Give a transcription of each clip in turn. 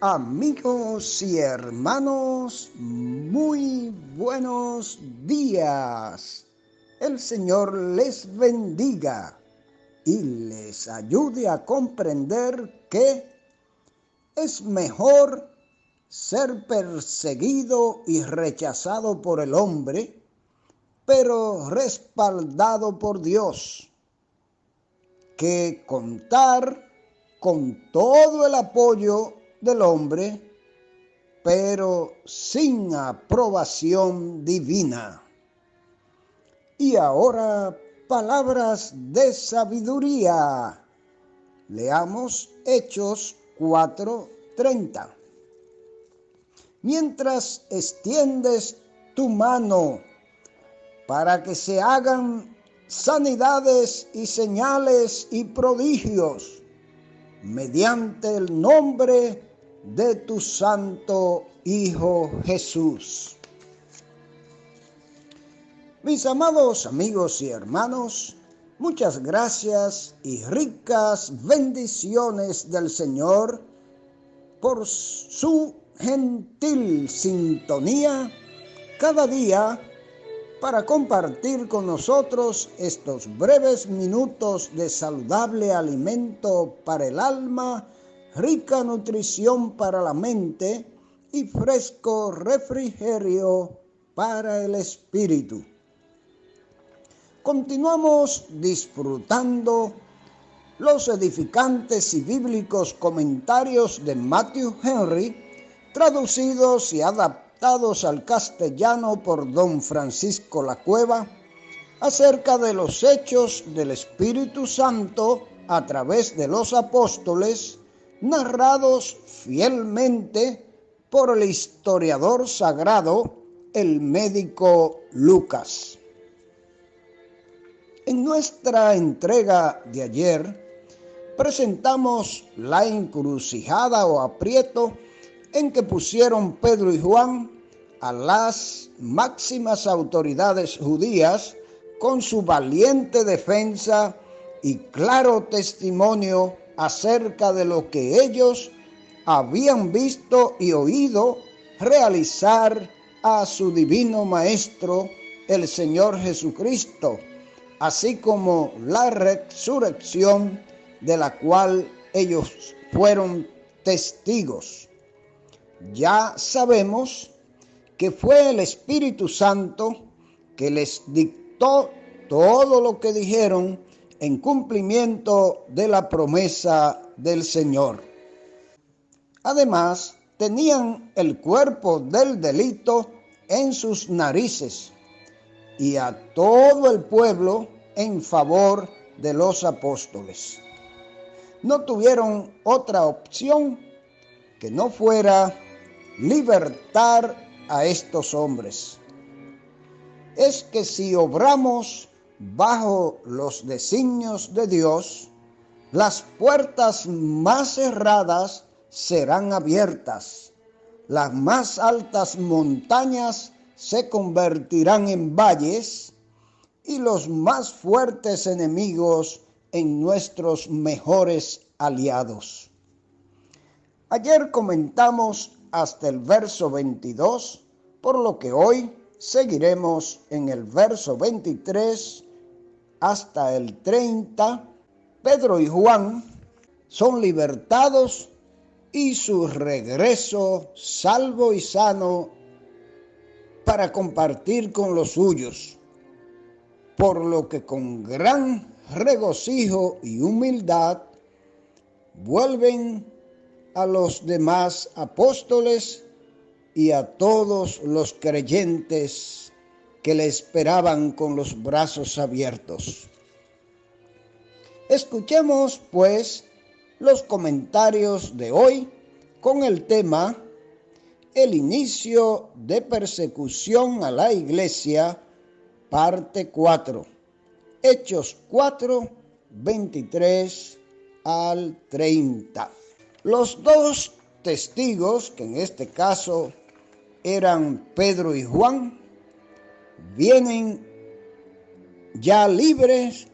Amigos y hermanos, muy buenos días. El Señor les bendiga y les ayude a comprender que es mejor ser perseguido y rechazado por el hombre, pero respaldado por Dios, que contar con todo el apoyo del hombre, pero sin aprobación divina. Y ahora, palabras de sabiduría. Leamos Hechos 4:30. Mientras extiendes tu mano para que se hagan sanidades y señales y prodigios mediante el nombre de tu santo Hijo Jesús. Mis amados amigos y hermanos, muchas gracias y ricas bendiciones del Señor por su gentil sintonía cada día para compartir con nosotros estos breves minutos de saludable alimento para el alma, rica nutrición para la mente y fresco refrigerio para el espíritu. Continuamos disfrutando los edificantes y bíblicos comentarios de Matthew Henry, traducidos y adaptados al castellano por don Francisco Lacueva, acerca de los hechos del Espíritu Santo a través de los apóstoles, narrados fielmente por el historiador sagrado, el médico Lucas. En nuestra entrega de ayer, presentamos la encrucijada o aprieto en que pusieron Pedro y Juan a las máximas autoridades judías con su valiente defensa y claro testimonio acerca de lo que ellos habían visto y oído realizar a su divino Maestro, el Señor Jesucristo, así como la resurrección de la cual ellos fueron testigos. Ya sabemos que fue el Espíritu Santo que les dictó todo lo que dijeron en cumplimiento de la promesa del Señor. Además, tenían el cuerpo del delito en sus narices y a todo el pueblo en favor de los apóstoles. No tuvieron otra opción que no fuera libertar a estos hombres. Es que si obramos bajo los designios de Dios, las puertas más cerradas serán abiertas, las más altas montañas se convertirán en valles y los más fuertes enemigos en nuestros mejores aliados. Ayer comentamos hasta el verso 22, por lo que hoy seguiremos en el verso 23 hasta el 30. Pedro y Juan son libertados y su regreso salvo y sano para compartir con los suyos, por lo que con gran regocijo y humildad vuelven a los demás apóstoles y a todos los creyentes que le esperaban con los brazos abiertos. Escuchemos, pues, los comentarios de hoy con el tema El inicio de persecución a la iglesia, parte 4. Hechos 4, 23 al 30. Los dos testigos, que en este caso eran Pedro y Juan, vienen ya libres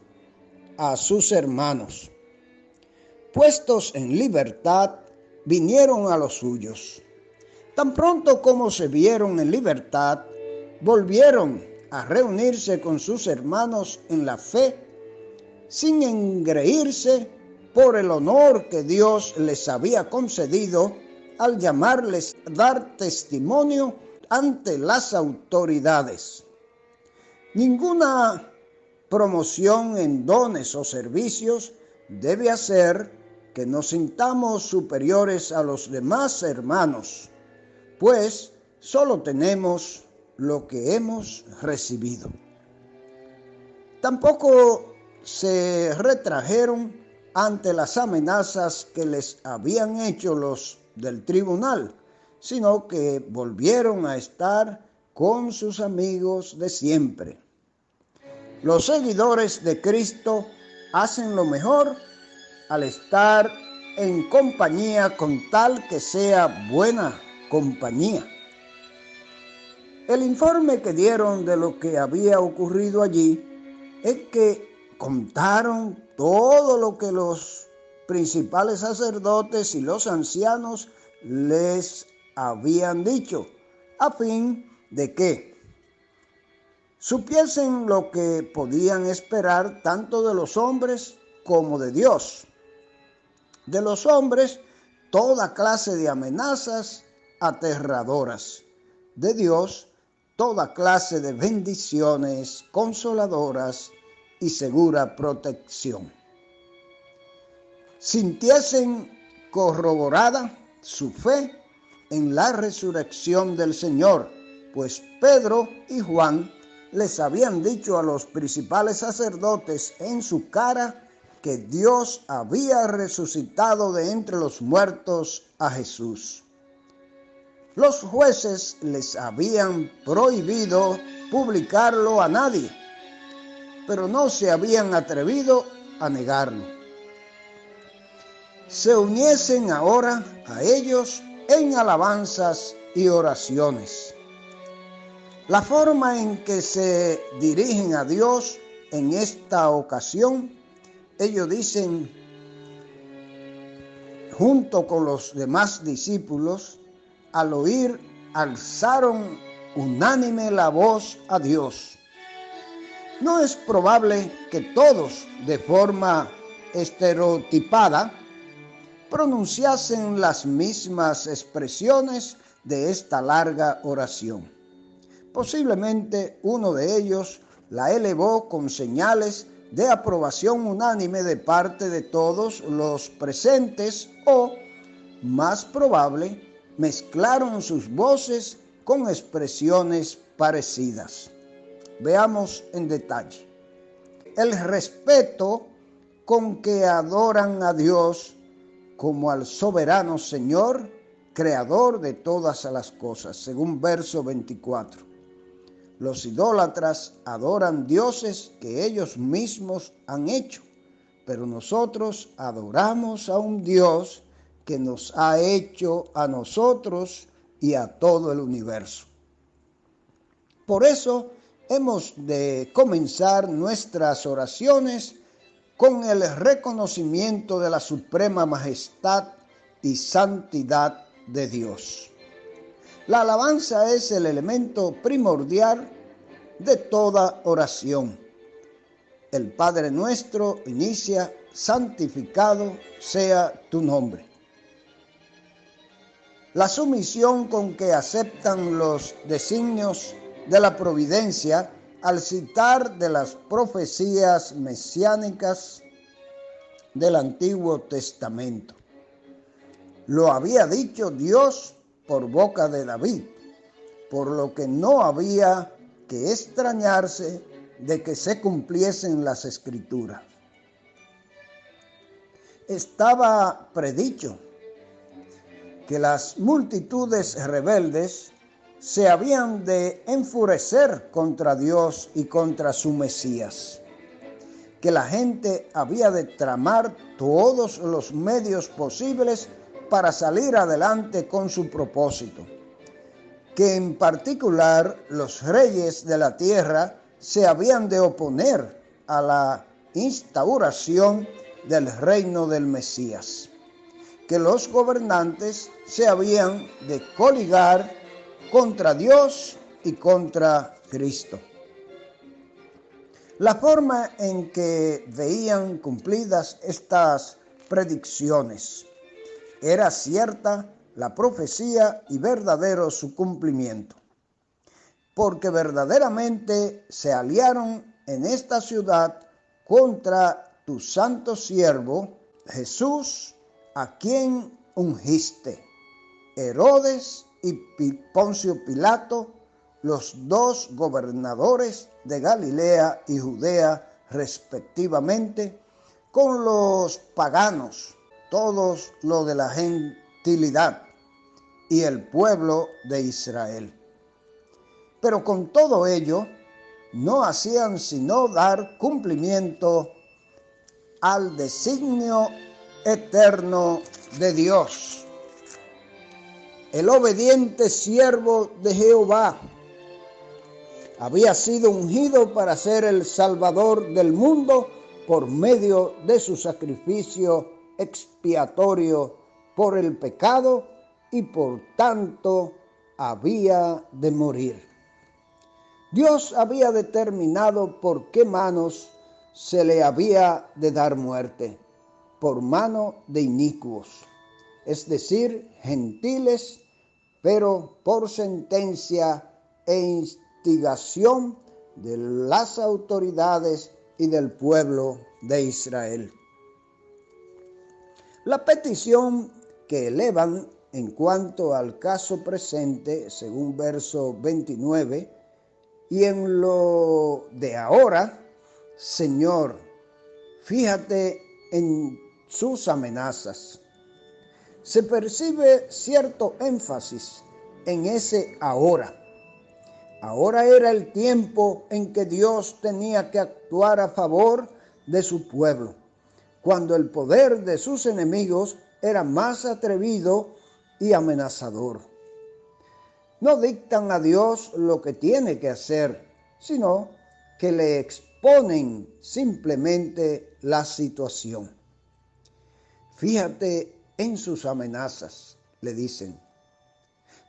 a sus hermanos. Puestos en libertad, vinieron a los suyos. Tan pronto como se vieron en libertad, volvieron a reunirse con sus hermanos en la fe, sin engreírse por el honor que Dios les había concedido al llamarles a dar testimonio ante las autoridades. Ninguna promoción en dones o servicios debe hacer que nos sintamos superiores a los demás hermanos, pues solo tenemos lo que hemos recibido. Tampoco se retrajeron ante las amenazas que les habían hecho los del tribunal, sino que volvieron a estar con sus amigos de siempre. Los seguidores de Cristo hacen lo mejor al estar en compañía con tal que sea buena compañía. El informe que dieron de lo que había ocurrido allí es que contaron todo lo que los principales sacerdotes y los ancianos les habían dicho, a fin de que supiesen lo que podían esperar tanto de los hombres como de Dios. De los hombres, toda clase de amenazas aterradoras. De Dios, toda clase de bendiciones consoladoras y segura protección. Sintiesen corroborada su fe en la resurrección del Señor, pues Pedro y Juan les habían dicho a los principales sacerdotes en su cara que Dios había resucitado de entre los muertos a Jesús. Los jueces les habían prohibido publicarlo a nadie, pero no se habían atrevido a negarlo. Se uniesen ahora a ellos en alabanzas y oraciones. La forma en que se dirigen a Dios en esta ocasión, ellos dicen, junto con los demás discípulos, al oír, alzaron unánime la voz a Dios. No es probable que todos, de forma estereotipada, pronunciasen las mismas expresiones de esta larga oración. Posiblemente uno de ellos la elevó con señales de aprobación unánime de parte de todos los presentes o, más probable, mezclaron sus voces con expresiones parecidas. Veamos en detalle. El respeto con que adoran a Dios como al soberano Señor, creador de todas las cosas, según verso 24. Los idólatras adoran dioses que ellos mismos han hecho, pero nosotros adoramos a un Dios que nos ha hecho a nosotros y a todo el universo. Por eso hemos de comenzar nuestras oraciones con el reconocimiento de la suprema majestad y santidad de Dios. La alabanza es el elemento primordial de toda oración. El Padre nuestro inicia, santificado sea tu nombre. La sumisión con que aceptan los designios de la providencia al citar de las profecías mesiánicas del Antiguo Testamento. Lo había dicho Dios por boca de David, por lo que no había que extrañarse de que se cumpliesen las Escrituras. Estaba predicho que las multitudes rebeldes se habían de enfurecer contra Dios y contra su Mesías, que la gente había de tramar todos los medios posibles para salir adelante con su propósito, que en particular los reyes de la tierra se habían de oponer a la instauración del reino del Mesías, que los gobernantes se habían de coligar contra Dios y contra Cristo. La forma en que veían cumplidas estas predicciones era cierta la profecía y verdadero su cumplimiento, porque verdaderamente se aliaron en esta ciudad contra tu santo siervo Jesús, a quien ungiste. Herodes y Poncio Pilato, los dos gobernadores de Galilea y Judea respectivamente, con los paganos, todos los de la gentilidad y el pueblo de Israel. Pero con todo ello, no hacían sino dar cumplimiento al designio eterno de Dios. El obediente siervo de Jehová había sido ungido para ser el Salvador del mundo por medio de su sacrificio expiatorio por el pecado, y por tanto había de morir. Dios había determinado por qué manos se le había de dar muerte: por mano de inicuos, es decir, gentiles, pero por sentencia e instigación de las autoridades y del pueblo de Israel. La petición que elevan en cuanto al caso presente, según verso 29, y en lo de ahora, Señor, fíjate en sus amenazas. Se percibe cierto énfasis en ese ahora. Ahora era el tiempo en que Dios tenía que actuar a favor de su pueblo, cuando el poder de sus enemigos era más atrevido y amenazador. No dictan a Dios lo que tiene que hacer, sino que le exponen simplemente la situación. Fíjate en sus amenazas, le dicen,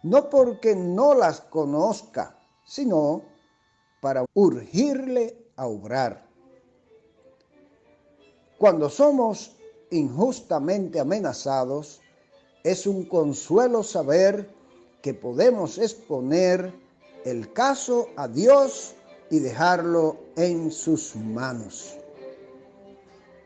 no porque no las conozca, sino para urgirle a obrar. Cuando somos injustamente amenazados, es un consuelo saber que podemos exponer el caso a Dios y dejarlo en sus manos.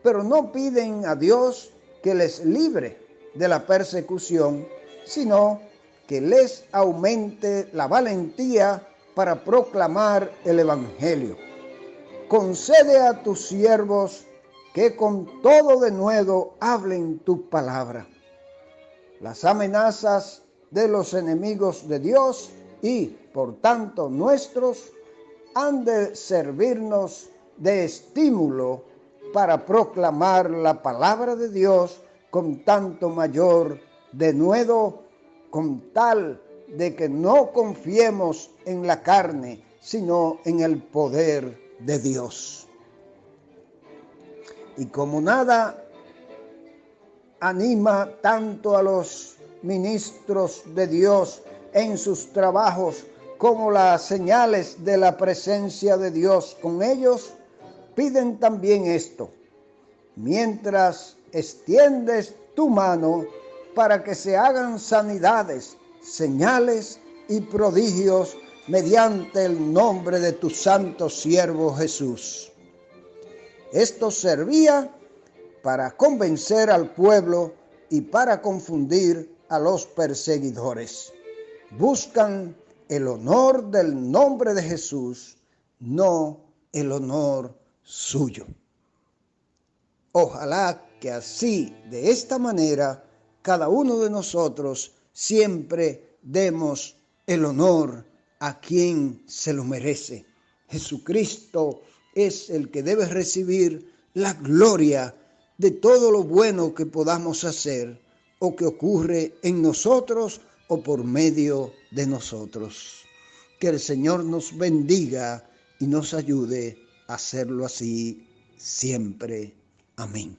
Pero no piden a Dios que les libre de la persecución, sino que les aumente la valentía para proclamar el Evangelio. Concede a tus siervos que con todo denuedo hablen tu palabra. Las amenazas de los enemigos de Dios y, por tanto, nuestros, han de servirnos de estímulo para proclamar la palabra de Dios con tanto mayor denuedo, con tal de que no confiemos en la carne, sino en el poder de Dios. Y como nada anima tanto a los ministros de Dios en sus trabajos como las señales de la presencia de Dios con ellos, piden también esto: mientras extiendes tu mano para que se hagan sanidades, señales y prodigios mediante el nombre de tu santo siervo Jesús. Esto servía para convencer al pueblo y para confundir a los perseguidores. Buscan el honor del nombre de Jesús, no el honor suyo. Ojalá que así, de esta manera, cada uno de nosotros siempre demos el honor a quien se lo merece. Jesucristo es el que debe recibir la gloria de todo lo bueno que podamos hacer o que ocurre en nosotros o por medio de nosotros. Que el Señor nos bendiga y nos ayude a hacerlo así siempre. Amén.